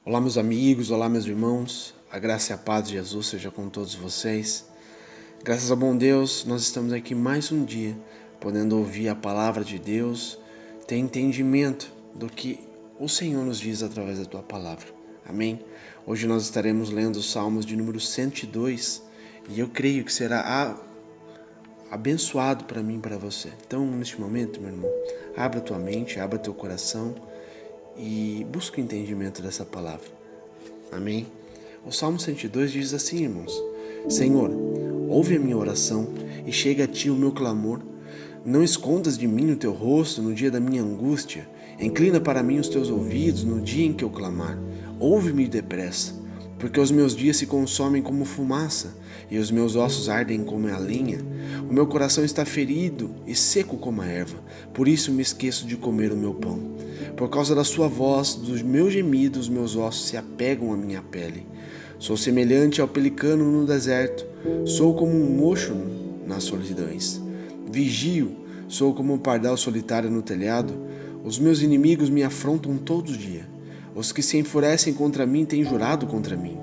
Olá, meus amigos, olá, meus irmãos, a graça e a paz de Jesus seja com todos vocês. Graças ao bom Deus, nós estamos aqui mais um dia, podendo ouvir a palavra de Deus, ter entendimento do que o Senhor nos diz através da tua palavra. Amém? Hoje nós estaremos lendo os Salmos de número 102 e eu creio que será abençoado para mim e para você. Então, neste momento, meu irmão, abra tua mente, abra teu coração e busque o entendimento dessa palavra. Amém? O Salmo 102 diz assim, irmãos: Senhor, ouve a minha oração e chega a ti o meu clamor. Não escondas de mim o teu rosto no dia da minha angústia. Inclina para mim os teus ouvidos no dia em que eu clamar. Ouve-me depressa, porque os meus dias se consomem como fumaça e os meus ossos ardem como a lenha. O meu coração está ferido e seco como a erva, por isso me esqueço de comer o meu pão. Por causa da sua voz, dos meus gemidos, os meus ossos se apegam à minha pele. Sou semelhante ao pelicano no deserto, sou como um mocho nas solidões. Vigio, sou como um pardal solitário no telhado. Os meus inimigos me afrontam todo dia. Os que se enfurecem contra mim têm jurado contra mim,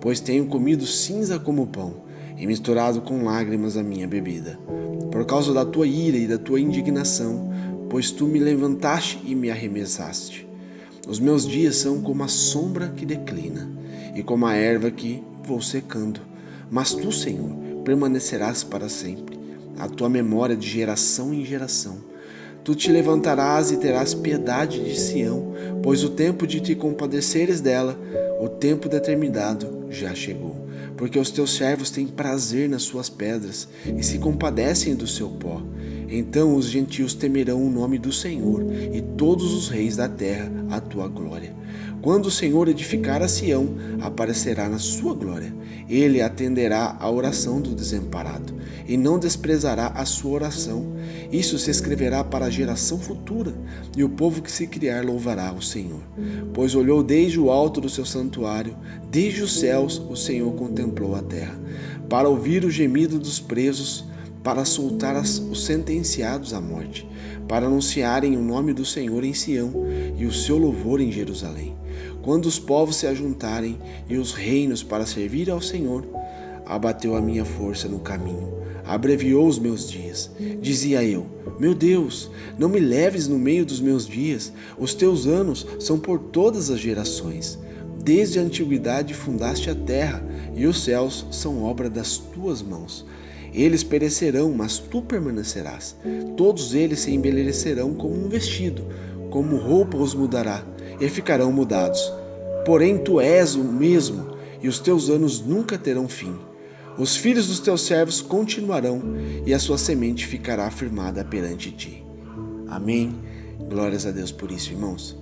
pois tenho comido cinza como pão e misturado com lágrimas a minha bebida. Por causa da tua ira e da tua indignação, pois tu me levantaste e me arremessaste. Os meus dias são como a sombra que declina e como a erva que vou secando. Mas tu, Senhor, permanecerás para sempre. A tua memória de geração em geração. Tu te levantarás e terás piedade de Sião, pois o tempo de te compadeceres dela, o tempo determinado, já chegou. Porque os teus servos têm prazer nas suas pedras e se compadecem do seu pó. Então os gentios temerão o nome do Senhor e todos os reis da terra a tua glória. Quando o Senhor edificar a Sião, aparecerá na sua glória. Ele atenderá à oração do desamparado e não desprezará a sua oração. Isso se escreverá para a geração futura, e o povo que se criar louvará o Senhor. Pois olhou desde o alto do seu santuário, desde os céus o Senhor contemplou a terra, para ouvir o gemido dos presos, para soltar os sentenciados à morte, para anunciarem o nome do Senhor em Sião e o seu louvor em Jerusalém. Quando os povos se ajuntarem e os reinos para servir ao Senhor, abateu a minha força no caminho, abreviou os meus dias. Dizia eu: meu Deus, não me leves no meio dos meus dias, os teus anos são por todas as gerações. Desde a antiguidade fundaste a terra, e os céus são obra das tuas mãos. Eles perecerão, mas tu permanecerás. Todos eles se embelecerão como um vestido, como roupa os mudará, e ficarão mudados. Porém tu és o mesmo, e os teus anos nunca terão fim. Os filhos dos teus servos continuarão, e a sua semente ficará firmada perante ti. Amém? Glórias a Deus por isso, irmãos.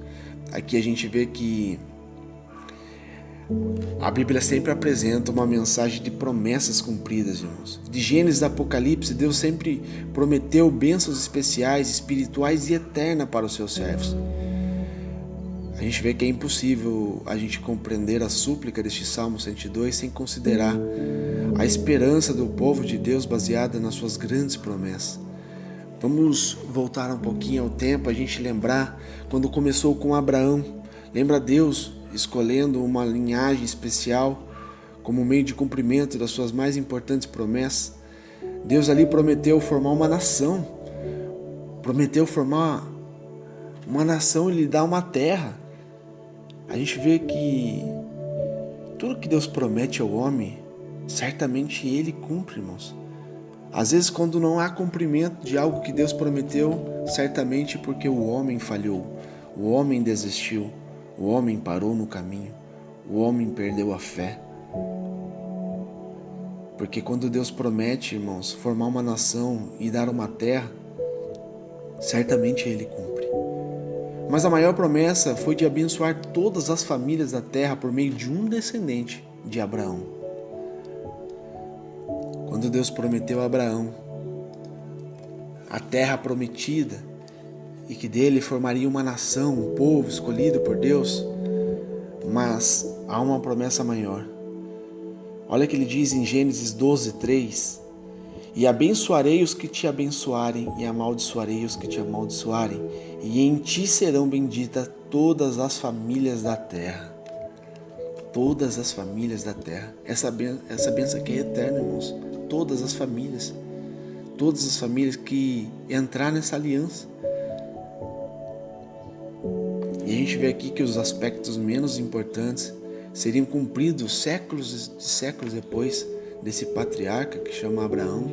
Aqui a gente vê que a Bíblia sempre apresenta uma mensagem de promessas cumpridas, irmãos. De Gênesis a Apocalipse, Deus sempre prometeu bênçãos especiais, espirituais e eternas para os seus servos. A gente vê que é impossível a gente compreender a súplica deste Salmo 102 sem considerar a esperança do povo de Deus baseada nas suas grandes promessas. Vamos voltar um pouquinho ao tempo, a gente lembrar quando começou com Abraão. Lembra Deus escolhendo uma linhagem especial como meio de cumprimento das suas mais importantes promessas? Deus ali prometeu formar uma nação, prometeu formar uma nação e lhe dar uma terra. A gente vê que tudo que Deus promete ao homem, certamente Ele cumpre, irmãos. Às vezes, quando não há cumprimento de algo que Deus prometeu, certamente porque o homem falhou, o homem desistiu, o homem parou no caminho, o homem perdeu a fé. Porque quando Deus promete, irmãos, formar uma nação e dar uma terra, certamente Ele cumpre. Mas a maior promessa foi de abençoar todas as famílias da terra por meio de um descendente de Abraão. Quando Deus prometeu a Abraão a terra prometida e que dele formaria uma nação, um povo escolhido por Deus, mas há uma promessa maior. Olha o que ele diz em Gênesis 12:3: E abençoarei os que te abençoarem, e amaldiçoarei os que te amaldiçoarem, e em ti serão benditas todas as famílias da terra. todas as famílias da terra. Essa bênção aqui é eterna, irmãos. Todas as famílias que entrar nessa aliança. E a gente vê aqui que os aspectos menos importantes seriam cumpridos séculos e séculos depois desse patriarca que chama Abraão,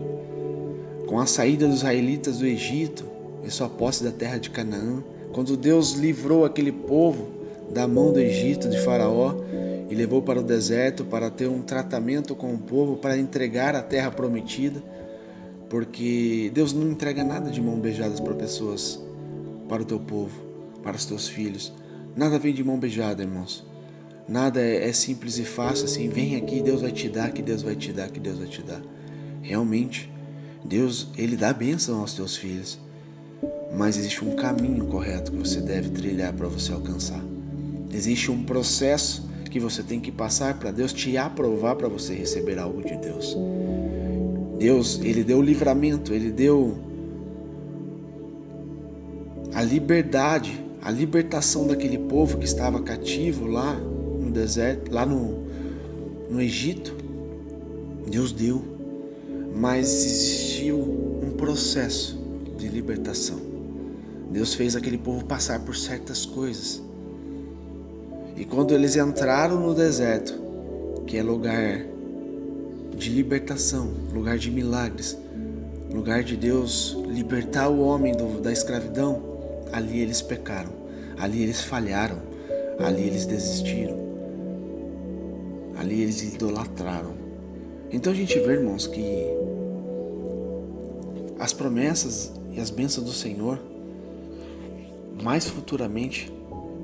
com a saída dos israelitas do Egito e sua posse da terra de Canaã, quando Deus livrou aquele povo da mão do Egito, de Faraó, e levou para o deserto para ter um tratamento com o povo, para entregar a terra prometida, porque Deus não entrega nada de mão beijada para pessoas, para o teu povo, para os teus filhos. Nada vem de mão beijada, irmãos. Nada é simples e fácil assim, vem aqui, Deus vai te dar, que Deus vai te dar, que Deus vai te dar. Realmente, Deus, Ele dá bênção aos teus filhos, mas existe um caminho correto que você deve trilhar para você alcançar. Existe um processo que você tem que passar para Deus te aprovar para você receber algo de Deus. Deus, Ele deu o livramento, Ele deu a liberdade, a libertação daquele povo que estava cativo lá no deserto, lá no Egito. Deus deu, mas existiu um processo de libertação. Deus fez aquele povo passar por certas coisas. E quando eles entraram no deserto, que é lugar de libertação, lugar de milagres, lugar de Deus libertar o homem da escravidão, ali eles pecaram, ali eles falharam, ali eles desistiram, ali eles idolatraram. Então a gente vê, irmãos, que as promessas e as bênçãos do Senhor, mais futuramente,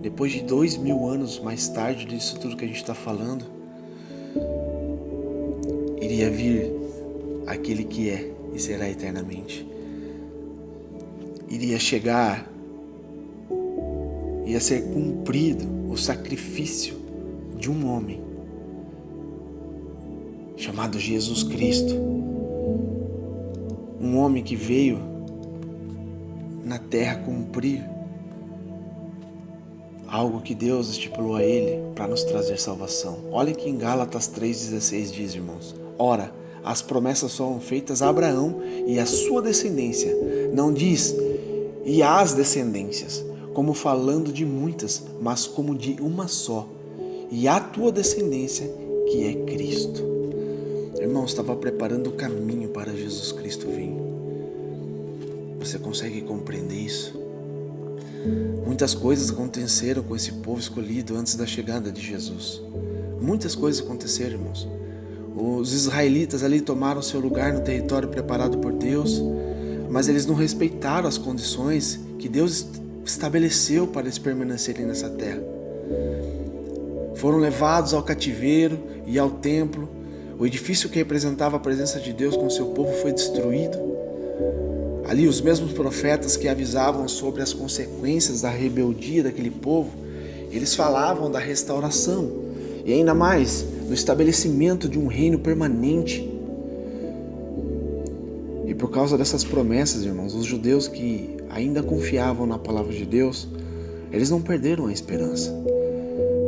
depois de 2000 anos mais tarde disso tudo que a gente está falando, iria vir aquele que é e será eternamente. Iria chegar, ia ser cumprido o sacrifício de um homem chamado Jesus Cristo. Um homem que veio na terra cumprir algo que Deus estipulou a ele para nos trazer salvação. Olha que em Gálatas 3,16 diz, irmãos: ora, as promessas foram feitas a Abraão e a sua descendência. Não diz, e às descendências, como falando de muitas, mas como de uma só, e a tua descendência, que é Cristo. Irmãos, estava preparando o caminho para Jesus Cristo vir. Você consegue compreender isso? Muitas coisas aconteceram com esse povo escolhido antes da chegada de Jesus. Muitas coisas aconteceram, irmãos. Os israelitas ali tomaram seu lugar no território preparado por Deus, mas eles não respeitaram as condições que Deus estabeleceu para eles permanecerem nessa terra. Foram levados ao cativeiro e ao templo. O edifício que representava a presença de Deus com seu povo foi destruído. Ali os mesmos profetas que avisavam sobre as consequências da rebeldia daquele povo, eles falavam da restauração e ainda mais do estabelecimento de um reino permanente. E por causa dessas promessas, irmãos, os judeus que ainda confiavam na palavra de Deus, eles não perderam a esperança.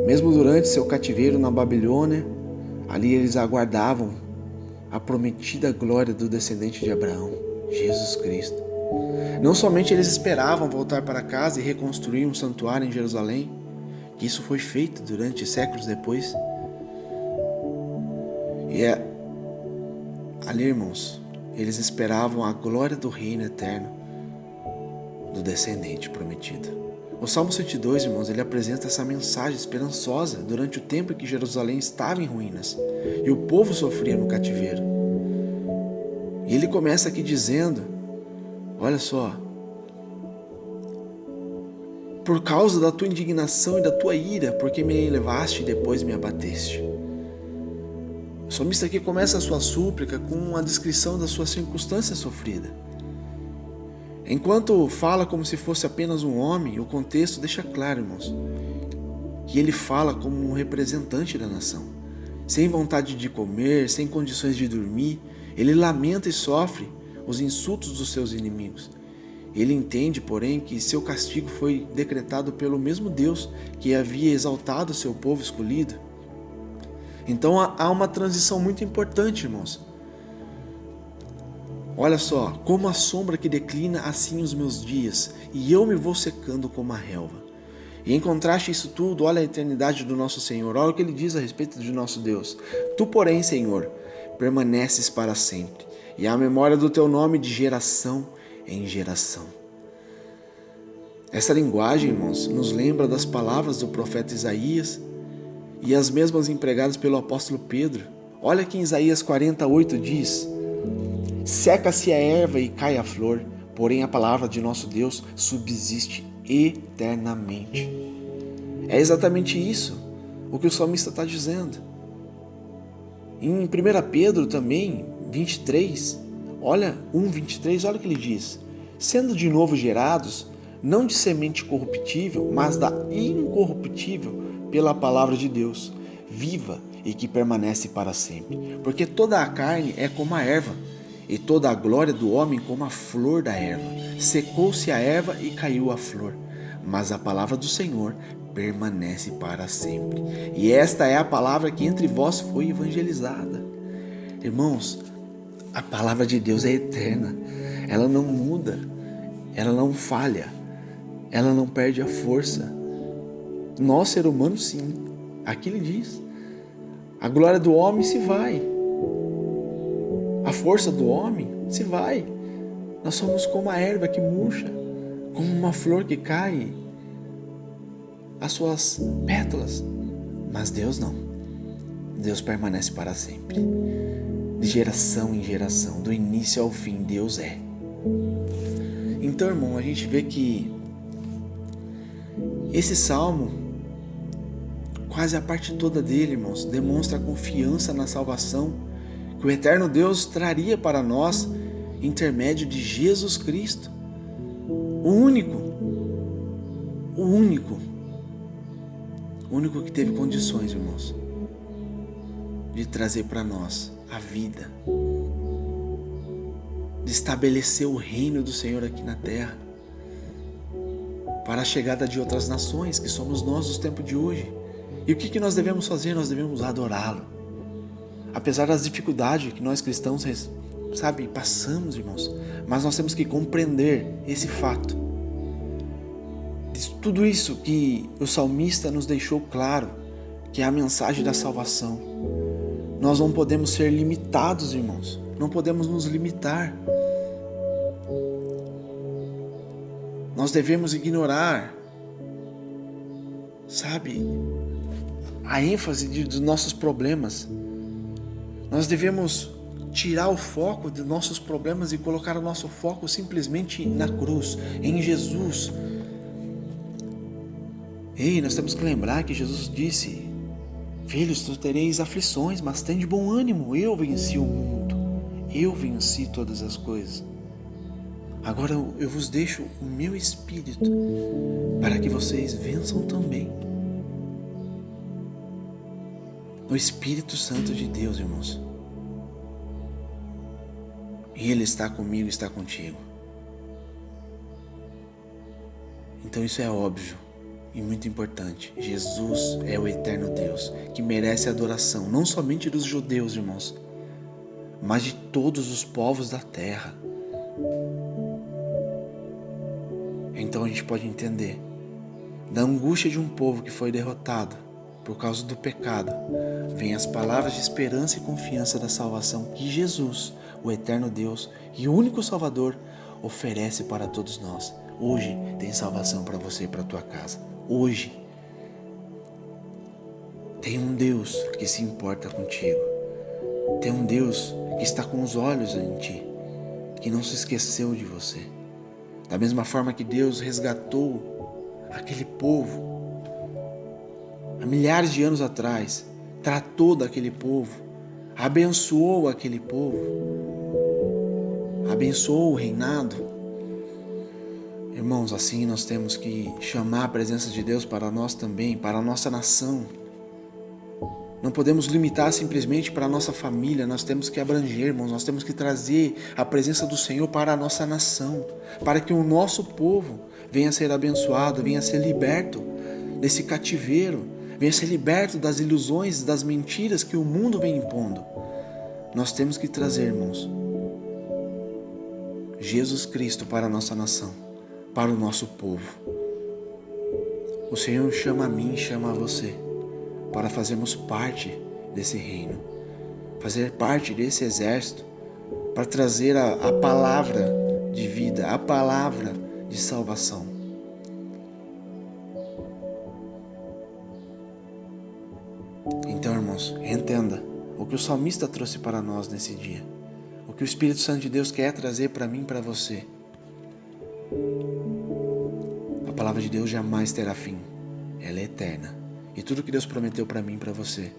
Mesmo durante seu cativeiro na Babilônia, ali eles aguardavam a prometida glória do descendente de Abraão, Jesus Cristo. Não somente eles esperavam voltar para casa e reconstruir um santuário em Jerusalém, que isso foi feito durante séculos depois. E ali, irmãos, eles esperavam a glória do reino eterno do descendente prometido. O Salmo 102, irmãos, ele apresenta essa mensagem esperançosa durante o tempo em que Jerusalém estava em ruínas e o povo sofria no cativeiro. E ele começa aqui dizendo, olha só: por causa da tua indignação e da tua ira, porque me elevaste e depois me abateste. O salmista aqui começa a sua súplica com uma descrição da sua circunstância sofrida. Enquanto fala como se fosse apenas um homem, o contexto deixa claro, irmãos, que ele fala como um representante da nação. Sem vontade de comer, sem condições de dormir, ele lamenta e sofre os insultos dos seus inimigos. Ele entende, porém, que seu castigo foi decretado pelo mesmo Deus que havia exaltado seu povo escolhido. Então há uma transição muito importante, irmãos. Olha só, como a sombra que declina, assim os meus dias, e eu me vou secando como a relva. E em contraste a isso tudo, olha a eternidade do nosso Senhor, olha o que ele diz a respeito de nosso Deus. Tu, porém, Senhor, permaneces para sempre, e a memória do teu nome de geração em geração. Essa linguagem, irmãos, nos lembra das palavras do profeta Isaías e as mesmas empregadas pelo apóstolo Pedro. Olha que em Isaías 48 diz: seca-se a erva e cai a flor, porém a palavra de nosso Deus subsiste eternamente. É exatamente isso o que o salmista está dizendo. Em 1 Pedro também, 23, olha 1:23, olha o que ele diz: sendo de novo gerados, não de semente corruptível, mas da incorruptível, pela palavra de Deus, viva e que permanece para sempre. Porque toda a carne é como a erva, e toda a glória do homem como a flor da erva. Secou-se a erva e caiu a flor, mas a palavra do Senhor permanece para sempre. E esta é a palavra que entre vós foi evangelizada. Irmãos, a palavra de Deus é eterna, ela não muda, ela não falha, ela não perde a força. Nós, ser humano, sim. Aqui ele diz: a glória do homem se vai, a força do homem se vai. Nós somos como a erva que murcha, como uma flor que cai as suas pétalas. Mas Deus não. Deus permanece para sempre. De geração em geração, do início ao fim, Deus é. Então, irmão, a gente vê que esse salmo, quase a parte toda dele, irmãos, demonstra a confiança na salvação que o eterno Deus traria para nós, intermédio de Jesus Cristo, o único que teve condições, irmãos, de trazer para nós a vida, de estabelecer o reino do Senhor aqui na terra, para a chegada de outras nações, que somos nós dos tempos de hoje. E o que nós devemos fazer? Nós devemos adorá-lo. Apesar das dificuldades que nós cristãos, passamos, irmãos, mas nós temos que compreender esse fato. De tudo isso que o salmista nos deixou claro, que é a mensagem da salvação. Nós não podemos ser limitados, irmãos. Não podemos nos limitar. Nós devemos ignorar, a ênfase dos nossos problemas. Nós devemos tirar o foco dos nossos problemas e colocar o nosso foco simplesmente na cruz, em Jesus. Nós temos que lembrar que Jesus disse: filhos, tu tereis aflições, mas tem de bom ânimo, eu venci o mundo, eu venci todas as coisas. Agora eu vos deixo o meu Espírito, para que vocês vençam também. O Espírito Santo de Deus, irmãos. E Ele está comigo, está contigo. Então isso é óbvio e muito importante. Jesus é o eterno Deus, que merece adoração, não somente dos judeus, irmãos, mas de todos os povos da terra. Então a gente pode entender da angústia de um povo que foi derrotado por causa do pecado, vem as palavras de esperança e confiança da salvação que Jesus, o eterno Deus e o único Salvador, oferece para todos nós. Hoje tem salvação para você e para a tua casa. Hoje tem um Deus que se importa contigo. Tem um Deus que está com os olhos em ti, que não se esqueceu de você. Da mesma forma que Deus resgatou aquele povo há milhares de anos atrás, tratou daquele povo, abençoou aquele povo, abençoou o reinado. Irmãos, assim nós temos que chamar a presença de Deus para nós também, para a nossa nação. Não podemos limitar simplesmente para a nossa família, nós temos que abranger, irmãos, nós temos que trazer a presença do Senhor para a nossa nação, para que o nosso povo venha a ser abençoado, venha a ser liberto desse cativeiro, venha ser liberto das ilusões, das mentiras que o mundo vem impondo. Nós temos que trazer, irmãos, Jesus Cristo para a nossa nação, para o nosso povo. O Senhor chama a mim e chama a você para fazermos parte desse reino, fazer parte desse exército, para trazer a palavra de vida, a palavra de salvação. Então, irmãos, entenda o que o salmista trouxe para nós nesse dia, o que o Espírito Santo de Deus quer trazer para mim e para você. A palavra de Deus jamais terá fim, ela é eterna. E tudo que Deus prometeu para mim e para você,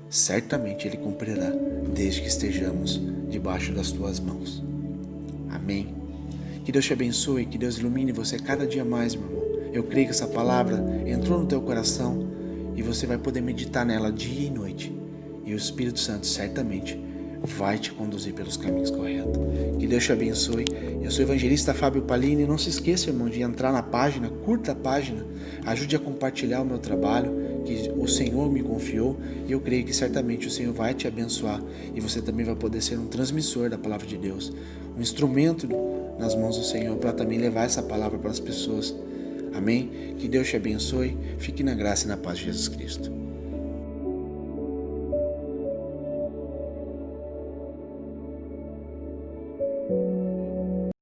certamente Ele cumprirá, desde que estejamos debaixo das tuas mãos. Amém? Que Deus te abençoe, que Deus ilumine você cada dia mais, meu irmão. Eu creio que essa palavra entrou no teu coração e você vai poder meditar nela dia e noite. E o Espírito Santo certamente vai te conduzir pelos caminhos corretos. Que Deus te abençoe. Eu sou o evangelista Fábio Palini. Não se esqueça, irmão, de entrar na página, curta a página, ajude a compartilhar o meu trabalho, que o Senhor me confiou, e eu creio que certamente o Senhor vai te abençoar e você também vai poder ser um transmissor da palavra de Deus, um instrumento nas mãos do Senhor para também levar essa palavra para as pessoas. Amém? Que Deus te abençoe. Fique na graça e na paz de Jesus Cristo.